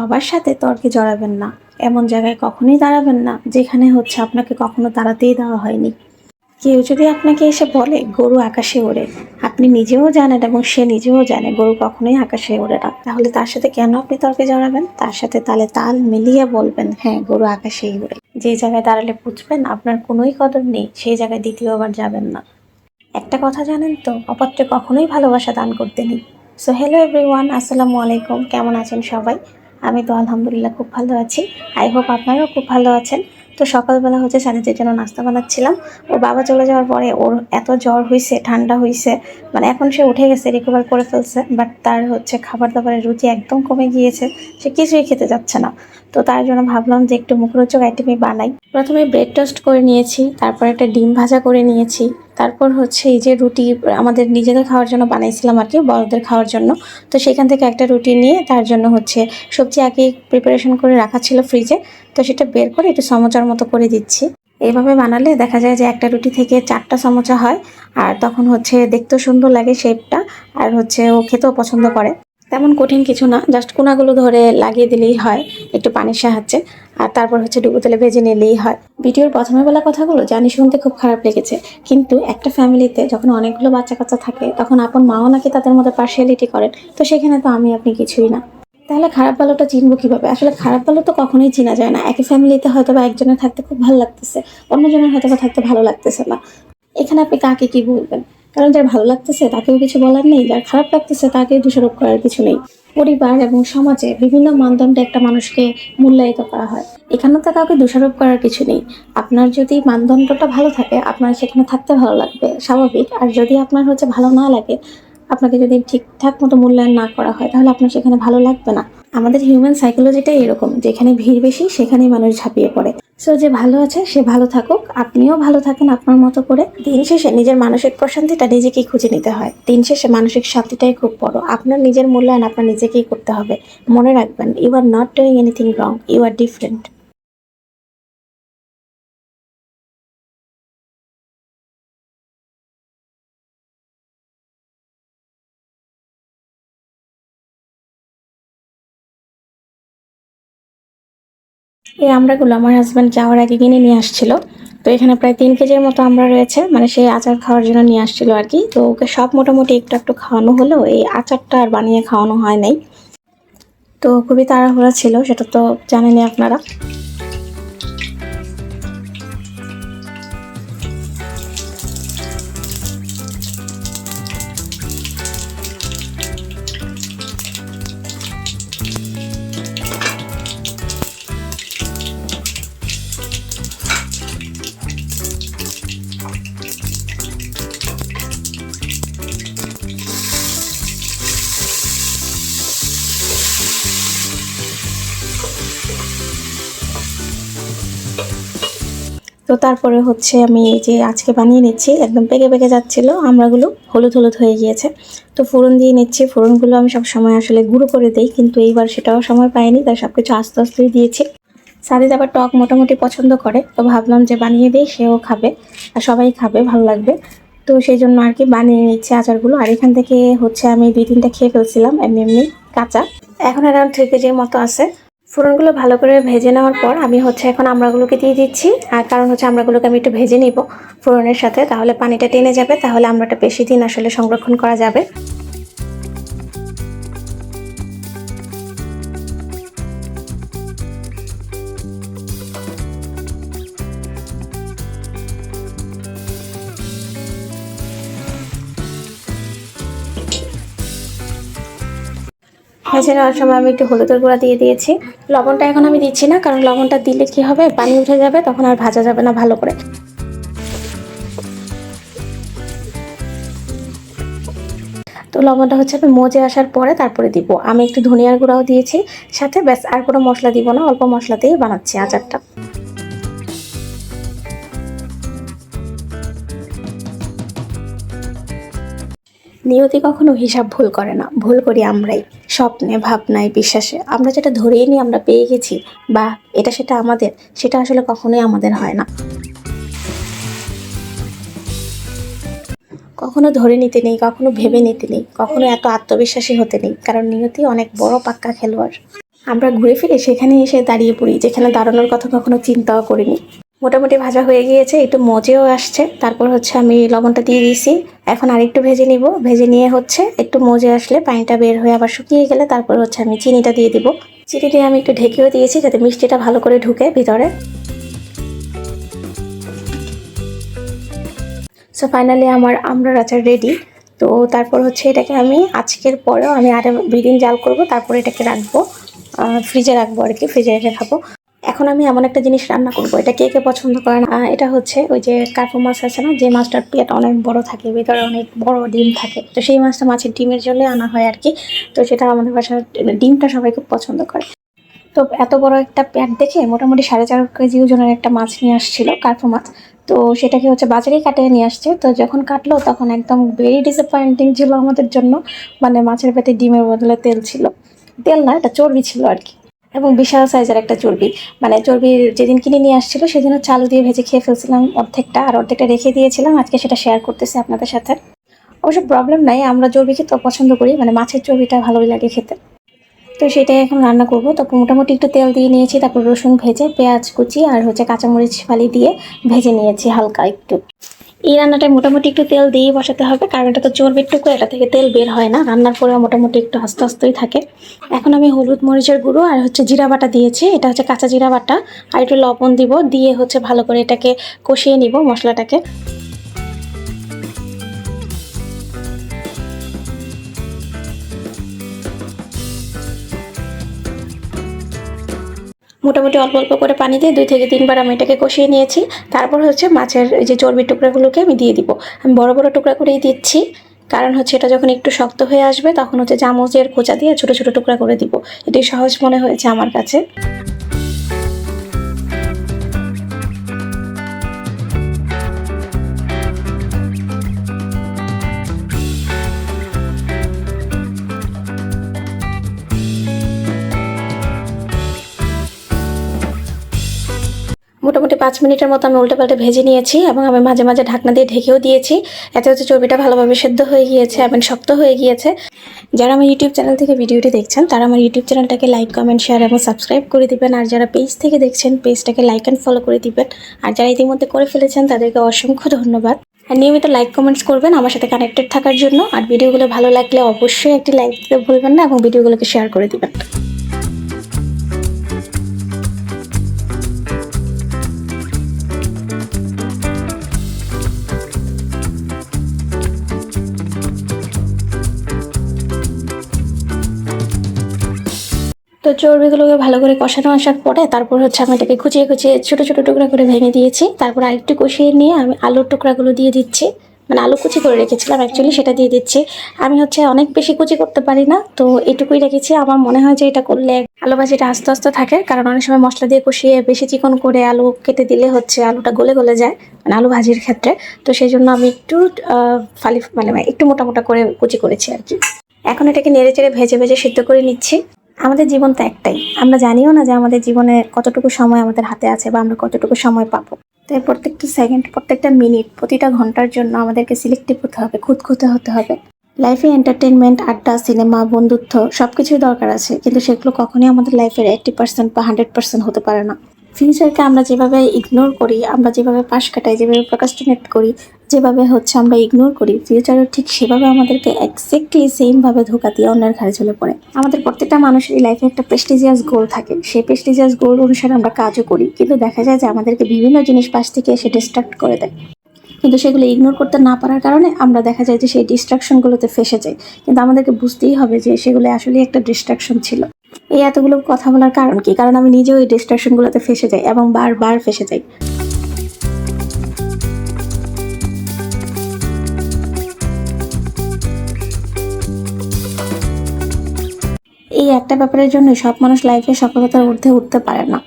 সবার সাথে তর্কে জড়াবেন না, এমন জায়গায় কখনোই দাঁড়াবেন না যেখানে আপনাকে কখনো দাঁড়াতেই দেওয়া হয়নি। কেউ যদি আপনাকে এসে বলে গরু আকাশে ওড়ে, আপনি নিজেও জানেন এবং সে নিজেও জানে গরু কখনোই আকাশে ওড়ে না, তাহলে তার সাথে কেন আপনি তর্কে জড়াবেন? তার সাথে তালে তাল মিলিয়ে বলবেন হ্যাঁ গরু আকাশেই ওড়ে। যে জায়গায় দাঁড়ালে বুঝবেন আপনার কোনোই কদর নেই, সেই জায়গায় দ্বিতীয়বার যাবেন না। একটা কথা জানেন তো, অপাত্রে কখনোই ভালোবাসা দান করতে নেই। সো হ্যালো এভরিওয়ান, আসসালামু আলাইকুম। কেমন আছেন সবাই? আমি তো আলহামদুলিল্লাহ খুব ভালো আছি। আই হোপ আপনারাও খুব ভালো আছেন। তো সকালবেলা সানিদের জন্য নাস্তা বানাচ্ছিলাম। ওর বাবা চলে যাওয়ার পরে ওর এত জ্বর হয়েছে, ঠান্ডা হয়েছে, মানে এখন সে উঠে গেছে, রিকভার করে ফেলছে, বাট তার খাবার দাবারের রুচি একদম কমে গিয়েছে। সে কিছুই খেতে যাচ্ছে না। তো তার জন্য ভাবলাম যে একটু মুখরোচক আইটেমই বানাই। প্রথমে ব্রেড টোস্ট করে নিয়েছি, তারপর একটা ডিম ভাজা করে নিয়েছি, তারপর এই যে রুটি আমাদের নিজেদের খাওয়ার জন্য বানাইছিলাম আর কি, বড়দের খাওয়ার জন্য। তো সেখান থেকে একটা রুটি নিয়ে তার জন্য সবজি আগে প্রিপারেশন করে রাখা ছিল ফ্রিজে, তো সেটা বের করে একটু সমোচার মতো করে দিচ্ছি। এইভাবে বানালে দেখা যায় যে একটা রুটি থেকে 4টা সমোচা হয়, আর তখন দেখতেও সুন্দর লাগে শেপটা, আর ও খেতেও পছন্দ করে। তেমন কঠিন কিছু না, জাস্ট কোনাগুলো ধরে লাগিয়ে দিলেই হয় একটু পানির সাহায্যে, আর তারপর ডুবো তেলে ভেজে নিলেই হয়। ভিডিওর প্রথমে বলা কথাগুলো জানি শুনতে খুব খারাপ লেগেছে, কিন্তু একটা ফ্যামিলিতে যখন অনেকগুলো বাচ্চা কাচ্চা থাকে তখন আপন মাও নাকি তাদের মধ্যে পার্সিয়ালিটি করেন, তো সেখানে তো আপনি কিছুই না। তাহলে খারাপ ভালোটা চিনবো কিভাবে? আসলে খারাপ ভালো তো কখনোই চেনা যায় না। একই ফ্যামিলিতে হয়তো বা একজনের থাকতে খুব ভালো লাগতেছে, অন্যজনের হয়তো বা থাকতে ভালো লাগতেছে না। এখানে আপনি কাকে কি বলবেন? কারণ যার ভালো লাগতেছে তাকেও কিছু বলার নেই, যার খারাপ লাগতেছে তাকেও দোষারোপ করার কিছু নেই। পরিবার এবং সমাজে বিভিন্ন মানদণ্ডে একটা মানুষকে মূল্যায়িত করা হয়, এখানে তো কাউকে দোষারোপ করার কিছু নেই। আপনার যদি মানদণ্ডটা ভালো থাকে আপনার সেখানে থাকতে ভালো লাগবে, স্বাভাবিক। আর যদি আপনার ভালো না লাগে, আপনাকে যদি ঠিকঠাক মতো মূল্যায়ন না করা হয়, তাহলে আপনার সেখানে ভালো লাগবে না। আমাদের হিউম্যান সাইকোলজিটাই এরকম, যেখানে ভিড় বেশি সেখানেই মানুষ ঝাঁপিয়ে পড়ে। সো যে ভালো আছে সে ভালো থাকুক, আপনিও ভালো থাকেন আপনার মতো করে। দিন শেষে নিজের মানসিক প্রশান্তিটা নিজেকেই খুঁজে নিতে হয়। দিন শেষে মানসিক শান্তিটাই খুব বড়। আপনার নিজের মূল্যায়ন আপনার নিজেকেই করতে হবে। মনে রাখবেন, you are not doing anything wrong, you are different. এই আমড়াগুলো আমার হাজব্যান্ড যাওয়ার আগে কিনে নিয়ে আসছিল। তো এখানে প্রায় 3 কেজির মতো আমড়া রয়েছে, মানে সে আচার খাওয়ার জন্য নিয়ে আসছিল আর কি। তো ওকে সব মোটামুটি একটু একটু খাওয়ানো হলেও এই আচারটা আর বানিয়ে খাওয়ানো হয় নাই। তো খুবই তাড়াহুড়া ছিল, সেটা তো জানেনই আপনারা। তো তারপরে আমি এই যে আজকে বানিয়ে নিচ্ছি, একদম পেকে পেকে যাচ্ছিল আমড়াগুলো, হলুদ হলুদ হয়ে গিয়েছে। তো ফোড়ন দিয়ে নিচ্ছি। ফোড়নগুলো আমি সব সময় গুঁড়ো করে দিই, কিন্তু এইবার সেটাও সময় পাইনি, তাই সবকিছু আস্তে আস্তেই দিয়েছি। সাদিদ আবার টক মোটামুটি পছন্দ করে, তো ভাবলাম যে বানিয়ে দিই, সেও খাবে আর সবাই খাবে, ভালো লাগবে। তো সেই জন্য আর কি বানিয়ে নিচ্ছে আচারগুলো। আর এখান থেকে আমি 2-3টা খেয়ে ফেলছিলাম এমনি এমনি কাঁচা। এখন অ্যারাউন্ড 3 কেজির মতো আছে। ফোড়নগুলো ভালো করে ভেজে নেওয়ার পর আমি এখন আমড়াগুলোকে দিয়ে দিচ্ছি। আর কারণ আমড়াগুলোকে আমি একটু ভেজে নিব ফোড়নের সাথে, তাহলে পানিটা টেনে যাবে, তাহলে আমড়াটা বেশি দিন সংরক্ষণ করা যাবে। ভেজে নেওয়ার সময় আমি একটু হলুদের গুঁড়া দিয়ে দিয়েছি। লবণটা এখন আমি দিচ্ছি না, কারণ লবণটা দিলে কি হবে, পানি উঠে যাবে, তখন আর ভাজা যাবে না ভালো করে। তো লবণটা আমি মজে আসার পরে তারপরে দিব। আমি একটু ধনিয়ার গুঁড়াও দিয়েছি সাথে, ব্যাস আর কোনো মশলা দিব না, অল্প মশলাতেই বানাচ্ছি আচারটা। নিয়তি কখনো হিসাব ভুল করে না, ভুল করি আমরাই। স্বপ্নে, ভাবনায়, বিশ্বাসে আমরা যেটা ধরেই নিই আমরা পেয়ে গেছি, বা এটা সেটা আমাদের, সেটা আসলে কখনোই আমাদের হয় না। কখনো ধরে নিতে নেই, কখনো ভেবে নিতে নেই, কখনো এত আত্মবিশ্বাসী হতে নেই, কারণ নিয়তি অনেক বড় পাক্কা খেলোয়াড়। আমরা ঘুরে ফিরে সেখানে এসে দাঁড়িয়ে পড়ি, যেখানে দাঁড়ানোর কথা কখনো চিন্তাও করিনি। মোটামুটি ভাজা হয়ে গিয়েছে, একটু মজেও আসছে। তারপর হচ্ছে আমি লবণটা দিয়ে দিয়েছি। এখন আরেকটু ভেজে নিব। ভেজে নিয়ে হচ্ছে একটু মজে আসলে, পানিটা বের হয়ে আবার শুকিয়ে গেলে তারপর হচ্ছে আমি চিনিটা দিয়ে দিব। চিনি দিয়ে আমি একটু ঢেকেও দিয়েছি যাতে মিষ্টিটা ভালো করে ঢুকে ভিতরে। সো ফাইনালি আমার আমড়ার আচার রেডি। তো তারপর হচ্ছে এটাকে আমি আজকের পরেও আমি আরও 2 দিন জাল করব, তারপর এটাকে রাখবো, ফ্রিজে রাখবো আর কি, ফ্রিজে রেখে খাবো। এখন আমি এমন একটা জিনিস রান্না করব, এটা কে কে পছন্দ করে না। এটা হচ্ছে ওই যে কার্পো মাছ আছে না, যে মাছটার পেট অনেক বড় থাকে, ভিতরে অনেক বড় ডিম থাকে। তো সেই মাছটা মাছের ডিমের জন্য আনা হয় আর কি। তো সেটা আমাদের বাসার ডিমটা সবাই খুব পছন্দ করে। তো এত বড় একটা প্যাট দেখে মোটামুটি 4.5 কেজি ওজনের একটা মাছ নিয়ে আসছিল, কার্পো মাছ। তো সেটাকে হচ্ছে বাজারেই কাটিয়ে নিয়ে আসছে। তো যখন কাটলো তখন একদম ভেরি ডিসঅ্যাপয়েন্টিং ছিল আমাদের জন্য। মানে মাছের পেটে ডিমের বদলে তেল ছিল, তেল না, এটা চর্বি ছিল আর কি। এবং বিশাল সাইজের একটা চর্বি। মানে চর্বি যেদিন কিনে নিয়ে আসছিল সেদিন হচ্ছে আলু দিয়ে ভেজে খেয়ে ফেলছিলাম অর্ধেকটা, আর অর্ধেকটা রেখে দিয়েছিলাম। আজকে সেটা শেয়ার করতেছি আপনাদের সাথে। অবশ্য প্রবলেম নাই, আমরা চর্বি খেতে পছন্দ করি, মানে মাছের চর্বিটা ভালোই লাগে খেতে। তো সেটাই এখন রান্না করব। তো মোটামুটি একটু তেল দিয়ে নিয়েছি, তারপর রসুন ভেজে পেঁয়াজ কুচি আর হচ্ছে কাঁচামরিচ ফালি দিয়ে ভেজে নিয়েছি হালকা একটু। এই রান্নাটায় মোটামুটি একটু তেল দিয়ে বসাতে হবে, কারণ এটা তো চর্বির টুকরো, এটা থেকে তেল বের হয় না। রান্নার পরে মোটামুটি একটু আস্তে আস্তেই থাকে। এখন আমি হলুদ মরিচের গুঁড়ো আর হচ্ছে জিরা বাটা দিয়েছি, এটা হচ্ছে কাঁচা জিরা বাটা, আর একটু লবণ দিব, দিয়ে হচ্ছে ভালো করে এটাকে কষিয়ে নিব মশলাটাকে। মোটামুটি অল্প অল্প করে পানি দিয়ে 2 থেকে 3 বার আমি এটাকে কষিয়ে নিয়েছি। তারপর হচ্ছে মাছের এই যে চর্বির টুকরাগুলোকে আমি দিয়ে দিব। আমি বড় বড় টুকরা করেই দিচ্ছি, কারণ হচ্ছে এটা যখন একটু শক্ত হয়ে আসবে তখন হচ্ছে চামচের খোঁচা দিয়ে ছোট ছোট টুকরা করে দিব। এটাই সহজ মনে হয়েছে আমার কাছে। মোটামুটি 5 মিনিটের মতো আমি উল্টে-পাল্টে ভেজে নিয়েছি, এবং আমি মাঝে মাঝে ঢাকনা দিয়ে ঢেকেও দিয়েছি। এতে হচ্ছে চর্বিটা ভালোভাবে সেদ্ধ হয়ে গিয়েছে এবং শক্ত হয়ে গিয়েছে। যারা আমার ইউটিউব চ্যানেল থেকে ভিডিওটি দেখছেন তারা আমার ইউটিউব চ্যানেলটাকে লাইক, কমেন্ট, শেয়ার এবং সাবস্ক্রাইব করে দিবেন। আর যারা পেজ থেকে দেখছেন পেজটাকে লাইক অ্যান্ড ফলো করে দিবেন। আর যারা ইতিমধ্যে করে ফেলেছেন তাদেরকে অসংখ্য ধন্যবাদ। আর নিয়মিত লাইক কমেন্টস করবেন আমার সাথে কানেক্টেড থাকার জন্য। আর ভিডিওগুলো ভালো লাগলে অবশ্যই একটি লাইক দিতে ভুলবেন না, এবং ভিডিওগুলোকে শেয়ার করে দিবেন। তো চর্বিগুলোকে ভালো করে কষানো আসার পরে তারপর হচ্ছে আমি এটাকে কুচিয়ে কুচিয়ে ছোটো ছোটো টুকরা করে ভেঙে দিয়েছি। তারপর আরেকটু কষিয়ে নিয়ে আমি আলুর টুকরাগুলো দিয়ে দিচ্ছি, মানে আলু কুচি করে রেখেছিলাম অ্যাকচুয়ালি, সেটা দিয়ে দিচ্ছি। আমি হচ্ছে অনেক বেশি কুচি করতে পারি না, তো এটুকুই রেখেছি। আমার মনে হয় যে এটা করলে আলু ভাজিটা আস্তে আস্তে থাকে, কারণ অনেক সময় মশলা দিয়ে কষিয়ে বেশি চিকন করে আলু কেটে দিলে হচ্ছে আলুটা গলে গলে যায়, মানে আলু ভাজির ক্ষেত্রে। তো সেই জন্য আমি একটু ফালি মানে একটু মোটা মোটা করে কুচি করেছি আর কি। এখন এটাকে নেড়ে চেড়ে ভেজে ভেজে সিদ্ধ করে নিচ্ছি। আমাদের জীবন তো একটাই, আমরা জানিও না যে আমাদের জীবনে কতটুকু সময় আমাদের হাতে আছে বা আমরা কতটুকু সময় পাবো। তাই প্রত্যেকটা সেকেন্ড, প্রত্যেকটা মিনিট, প্রতিটা ঘন্টার জন্য আমাদেরকে সিলেক্টিভ হতে হবে, খুঁতখুঁতে হতে হবে। লাইফে এন্টারটেনমেন্ট, আড্ডা, সিনেমা, বন্ধুত্ব সবকিছুই দরকার আছে, কিন্তু সেগুলো কখনোই আমাদের লাইফের 80% বা 100% হতে পারে না। ফিউচারকে আমরা যেভাবে ইগনোর করি, আমরা যেভাবে পাশ কাটাই, যেভাবে প্রোক্রাস্টিনেট করি, যেভাবে হচ্ছে আমরা ইগনোর করি, ফিউচারও ঠিক সেভাবে আমাদেরকে এক্স্যাক্টলি সেমভাবে ধোঁকা দিয়ে অন্যের ঘাড়ে চলে পড়ে। আমাদের প্রত্যেকটা মানুষেরই লাইফে একটা প্রেস্টিজিয়াস গোল থাকে, সেই প্রেস্টিজিয়াস গোল অনুসারে আমরা কাজও করি, কিন্তু দেখা যায় যে আমাদেরকে বিভিন্ন জিনিস পাশ থেকে এসে ডিস্ট্রাক্ট করে দেয়। কিন্তু সেগুলো ইগনোর করতে না পারার কারণে আমরা দেখা যায় যে সেই ডিস্ট্রাকশনগুলোতে ফেসে যাই। কিন্তু আমাদেরকে বুঝতেই হবে যে সেগুলো আসলে একটা ডিস্ট্রাকশন ছিল। এই এতগুলো কথা বলার কারণ কি? কারণ আমি নিজেও এই ডিস্ট্রাকশনগুলোতে ফেসে যাই এবং বারবার ফেসে যাই। এই একটা ব্যাপারের জন্য সব মানুষ লাইফে সফলতার ঊর্ধ্বে উঠতে পারে না।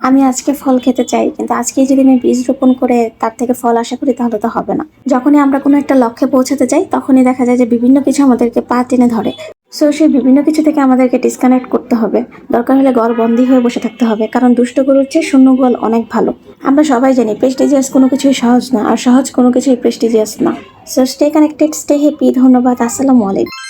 আমি আজকে ফল খেতে চাই, কিন্তু আজকে যদি আমি বীজ রোপণ করে তার থেকে ফল আশা করি তাহলে তো হবে না। যখনই আমরা কোনো একটা লক্ষ্যে পৌঁছাতে চাই তখনই দেখা যায় যে বিভিন্ন কিছু আমাদেরকে পা টেনে ধরে। সো সেই বিভিন্ন কিছু থেকে আমাদেরকে ডিসকানেক্ট করতে হবে। দরকার হলে ঘর বন্দী হয়ে বসে থাকতে হবে, কারণ দুষ্ট গরুর চেয়ে শূন্য গোয়াল অনেক ভালো। আমরা সবাই জানি প্রেস্টিজিয়াস কোনো কিছুই সহজ না, আর সহজ কোনো কিছুই প্রেস্টিজিয়াস না। So stay connected, stay happy. ধন্যবাদ। আসসালামু আলাইকুম।